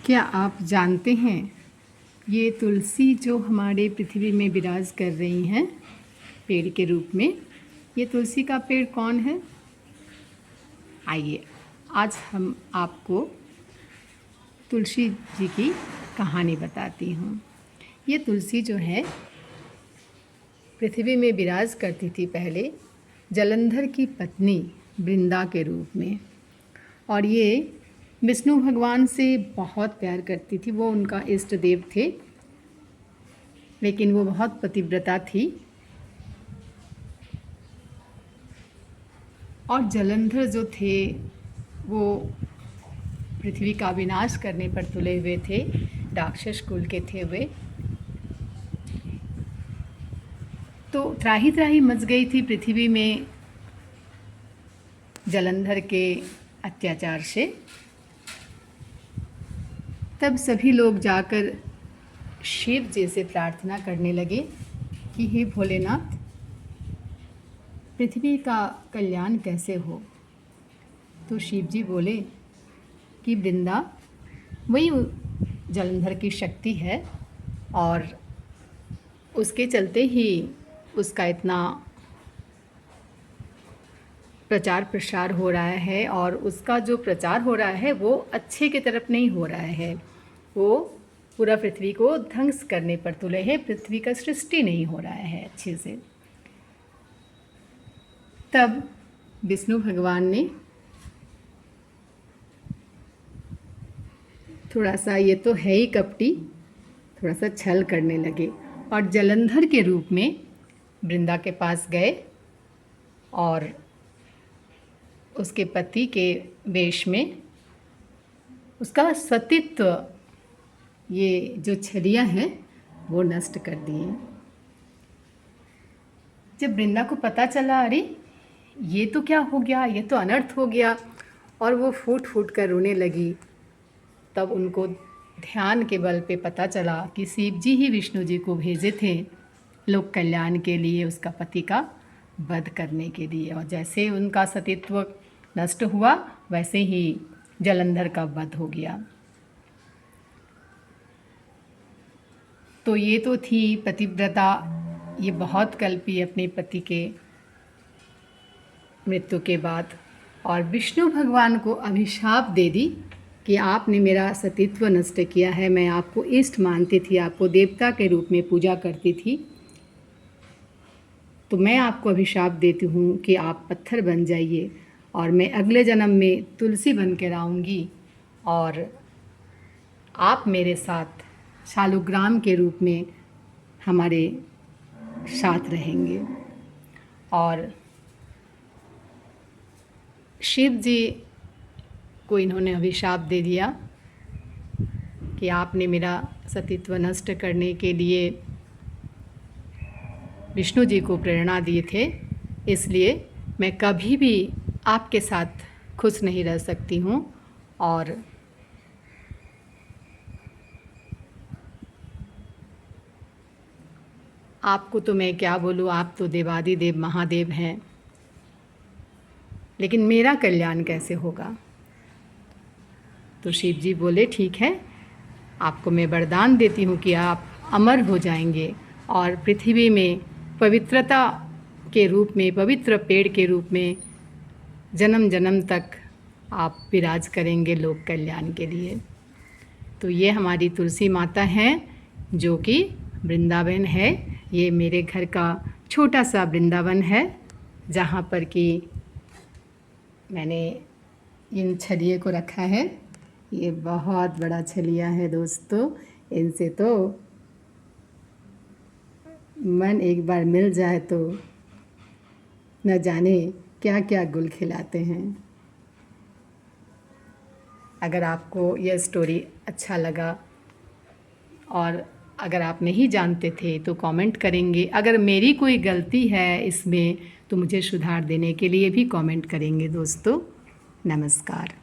क्या आप जानते हैं ये तुलसी जो हमारे पृथ्वी में विराज कर रही हैं पेड़ के रूप में, ये तुलसी का पेड़ कौन है? आइए आज हम आपको तुलसी जी की कहानी बताती हूँ। ये तुलसी जो है पृथ्वी में विराज करती थी पहले जलंधर की पत्नी वृंदा के रूप में, और ये विष्णु भगवान से बहुत प्यार करती थी। वो उनका इष्ट देव थे, लेकिन वो बहुत पतिव्रता थी। और जलंधर जो थे वो पृथ्वी का विनाश करने पर तुले हुए थे, राक्षस कुल के थे वे। तो त्राही त्राही मच गई थी पृथ्वी में जलंधर के अत्याचार से। तब सभी लोग जाकर शिव जी से प्रार्थना करने लगे कि हे भोलेनाथ, पृथ्वी का कल्याण कैसे हो। तो शिव जी बोले कि वृंदा वही जलंधर की शक्ति है, और उसके चलते ही उसका इतना प्रचार प्रसार हो रहा है, और उसका जो प्रचार हो रहा है वो अच्छे की तरफ नहीं हो रहा है। वो पूरा पृथ्वी को ध्वंस करने पर तुले हैं। पृथ्वी का सृष्टि नहीं हो रहा है अच्छे से। तब विष्णु भगवान ने थोड़ा सा, ये तो है ही कपटी, थोड़ा सा छल करने लगे और जलंधर के रूप में वृंदा के पास गए और उसके पति के वेश में उसका सतीत्व, ये जो छलियाँ हैं वो नष्ट कर दिए। जब वृंदा को पता चला, अरे ये तो क्या हो गया, ये तो अनर्थ हो गया, और वो फूट फूट कर रोने लगी। तब उनको ध्यान के बल पे पता चला कि शिव जी ही विष्णु जी को भेजे थे लोक कल्याण के लिए, उसका पति का वध करने के लिए। और जैसे उनका सतीत्व नष्ट हुआ वैसे ही जलंधर का वध हो गया। तो ये तो थी पतिव्रता, ये बहुत कल्पी अपने पति के मृत्यु के बाद, और विष्णु भगवान को अभिशाप दे दी कि आपने मेरा सतीत्व नष्ट किया है। मैं आपको इष्ट मानती थी, आपको देवता के रूप में पूजा करती थी, तो मैं आपको अभिशाप देती हूँ कि आप पत्थर बन जाइए, और मैं अगले जन्म में तुलसी बन कर आऊँगी, और आप मेरे साथ शालुग्राम के रूप में हमारे साथ रहेंगे। और शिव जी को इन्होंने अभिशाप दे दिया कि आपने मेरा सतीत्व नष्ट करने के लिए विष्णु जी को प्रेरणा दिए थे, इसलिए मैं कभी भी आपके साथ खुश नहीं रह सकती हूँ। और आपको तो मैं क्या बोलूँ, आप तो देवादिदेव महादेव हैं, लेकिन मेरा कल्याण कैसे होगा। तो शिव जी बोले ठीक है, आपको मैं वरदान देती हूँ कि आप अमर हो जाएंगे, और पृथ्वी में पवित्रता के रूप में, पवित्र पेड़ के रूप में जन्म जन्म तक आप विराज करेंगे लोक कल्याण के लिए। तो ये हमारी तुलसी माता हैं जो कि वृंदावन है। ये मेरे घर का छोटा सा वृंदावन है, जहाँ पर कि मैंने इन छलिए को रखा है। ये बहुत बड़ा छलिया है दोस्तों, इनसे तो मन एक बार मिल जाए तो न जाने क्या क्या गुल खिलाते हैं। अगर आपको यह स्टोरी अच्छा लगा, और अगर आप नहीं जानते थे तो कमेंट करेंगे। अगर मेरी कोई गलती है इसमें तो मुझे सुधार देने के लिए भी कमेंट करेंगे दोस्तों। नमस्कार।